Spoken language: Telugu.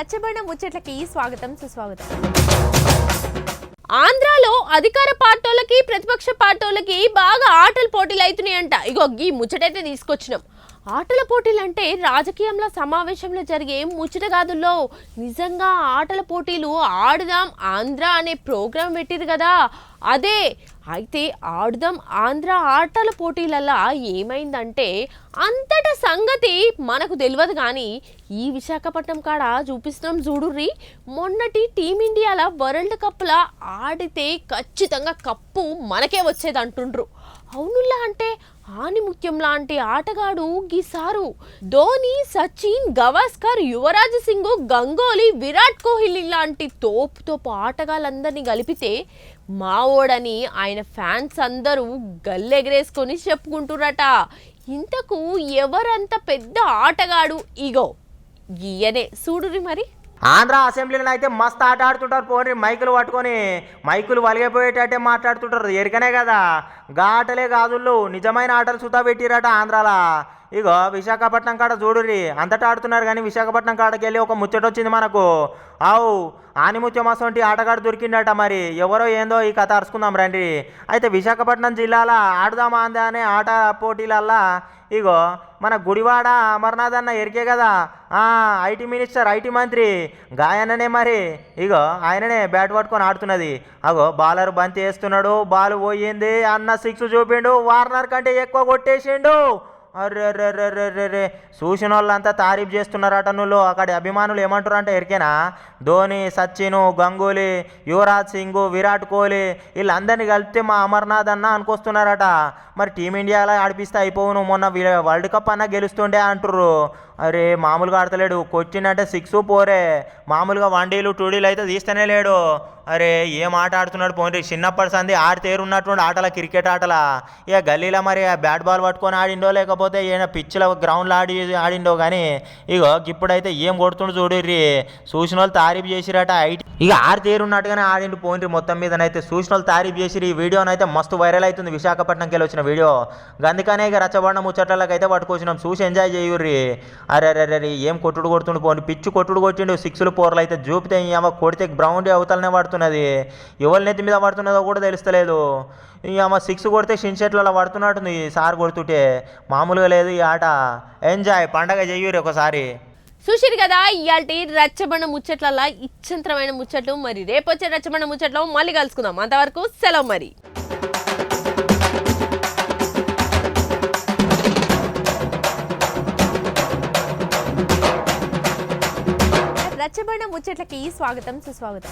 రచ్చబండ ముచ్చట్లకి స్వాగతం సుస్వాగతం. ఆంధ్రాలో అధికార పార్టీలకి ప్రతిపక్ష పార్టీలకి బాగా ఆటల పోటీలు అవుతున్నాయంట. ఇగో ఈ ముచ్చటైతే తీసుకొచ్చినాం. ఆటల పోటీలు అంటే రాజకీయంలో సమావేశంలో జరిగే ముచ్చట కాదుల్లో నిజంగా ఆటల పోటీలు ఆడుదాం ఆంధ్ర అనే ప్రోగ్రాం పెట్టిరు కదా అదే. అయితే ఆడుదాం ఆంధ్ర ఆటల పోటీలల్లా ఏమైందంటే అంతట సంగతి మనకు తెలియదు కానీ ఈ విశాఖపట్నం కాడ చూపిస్తున్నాం చూడుర్రి. మొన్నటి టీమిండియాల వరల్డ్ కప్లా ఆడితే ఖచ్చితంగా కప్పు మనకే వచ్చేది అంటుండ్రు. అవునులా అంటే ఆని ముత్యం లాంటి ఆటగాడు గీసారు. ధోని, సచిన్, గవాస్కర్, యువరాజ్ సింగ్, గంగోలీ, విరాట్ కోహ్లీ లాంటి తోపు ఆటగాళ్ళందరినీ కలిపితే మావోడని ఆయన ఫ్యాన్స్ అందరూ గల్లెగరేసుకొని చెప్పుకుంటురట. ఇంతకు ఎవరంత పెద్ద ఆటగాడు? ఇగో గీయనే చూడురి మరి. ఆంధ్ర అసెంబ్లీలో అయితే మస్తు ఆట ఆడుతుంటారు. పోనీ మైకులు పట్టుకొని మైకులు వలిగిపోయేటట్టే మాట్లాడుతుంటారు. ఎరికనే కదా గా ఆటలే కాదుళ్ళు నిజమైన ఆటలు సుతా పెట్టిరట ఆంధ్రాలో. ఇగో విశాఖపట్నం కాడ చూడుర్రి అంతటా ఆడుతున్నారు కానీ విశాఖపట్నం కాడకి వెళ్ళి ఒక ముచ్చట వచ్చింది మనకు. ఆవు ఆనిముత్యం అసొంటి ఆటగాడు దొరికిండట. మరి ఎవరో ఏందో ఈ కథ అరుచుకుందాం రండి. అయితే విశాఖపట్నం జిల్లాలో ఆడుదామా అందా అనే ఆట పోటీలల్లా ఇగో మన గుడివాడ అమర్నాథ్ అన్న ఎరికే కదా ఐటీ మినిస్టర్, ఐటీ మంత్రి గాయననే. మరి ఇగో ఆయననే బ్యాట్ పట్టుకొని ఆడుతున్నది. అగో బాలర్ బంతి వేస్తున్నాడు, బాల్ పోయింది అన్న 6 చూపిండు, వార్నర్ కంటే ఎక్కువ కొట్టేసిండు. అర్రెర్రెర్రెర్రెర్రే చూసిన వాళ్ళంతా తారీఫ్ చేస్తున్నారట. నువ్వు అక్కడి అభిమానులు ఏమంటారు అంటే ఎరికేనా ధోని, సచిన్, గంగూలీ, యువరాజ్ సింగ్, విరాట్ కోహ్లీ వీళ్ళందరినీ కలిపితే మా అమర్నాథ్ అన్న అనుకొస్తున్నారట. మరి టీమిండియాలో ఆడిపిస్తే అయిపోవును, మొన్న వరల్డ్ కప్ అన్న గెలుస్తుండే అంటుర్రు. అరే మామూలుగా ఆడతలేడు, కొట్టిందంటే 6 4. మామూలుగా 1Dలు 2Dలు అయితే తీస్తేనే లేడు. అరే ఏం ఆట ఆడుతున్నాడు. పోనీ చిన్నప్పటి సంది ఆడితేరున్నటువంటి ఆటల క్రికెట్ ఆటలా. ఇక గల్లీలో మరి బ్యాట్ బాల్ పట్టుకొని ఆడిండో లేకపోతే ఈయన పిచ్చిలో గ్రౌండ్లో ఆడిండో కానీ ఇగో ఇప్పుడైతే ఏం కొడుతుండు చూడుర్రి. చూసిన వాళ్ళు తారీఫ్ చేసిరట. ఇక ఆడితేరున్నట్టుగానే ఆడిండు. పోయినరి మొత్తం మీదనైతే చూసిన వాళ్ళు తారీఫ్ చేసిరు. ఈ వీడియోనైతే మస్తు వైరల్ అవుతుంది విశాఖపట్నంకి వెళ్ళి వచ్చిన వీడియో. అందుకనే ఇక రచ్చబండ ముచ్చట్లకి అయితే పట్టుకొచ్చినాం. చూసి ఎంజాయ్ చేయుర్రి. అరే ఏం కొట్టుడు కొడుతుండు. పోనీ పిచ్చు కొట్టుడు కొట్టిండు. 6లు 4లు అయితే చూపితే కొడితే గ్రౌండ్ అవతలనే పడుతున్నది. ఎవరి నెత్తి మీద పడుతున్నదో కూడా తెలుస్తలేదు. ఇక 6 కొడితే షిన్షెట్లలో పడుతున్నట్టుంది సార్ కొడుతుంటే. మామూలుగా లేదు ఈ ఆట. ఎంజాయ్ పండగ చెయ్యూరి ఒకసారి. చూసిరు కదా ఇయాల్టి రచ్చబండ ముచ్చట్లల్లా ఇచ్చంతరమైన ముచ్చట్లు. మరి రేపు వచ్చే రచ్చబండ ముచ్చట్లో మళ్ళీ కలుసుకుందాం. అంతవరకు సెలవు మరి. రచ్చబండ ముచ్చట్లకి స్వాగతం సుస్వాగతం.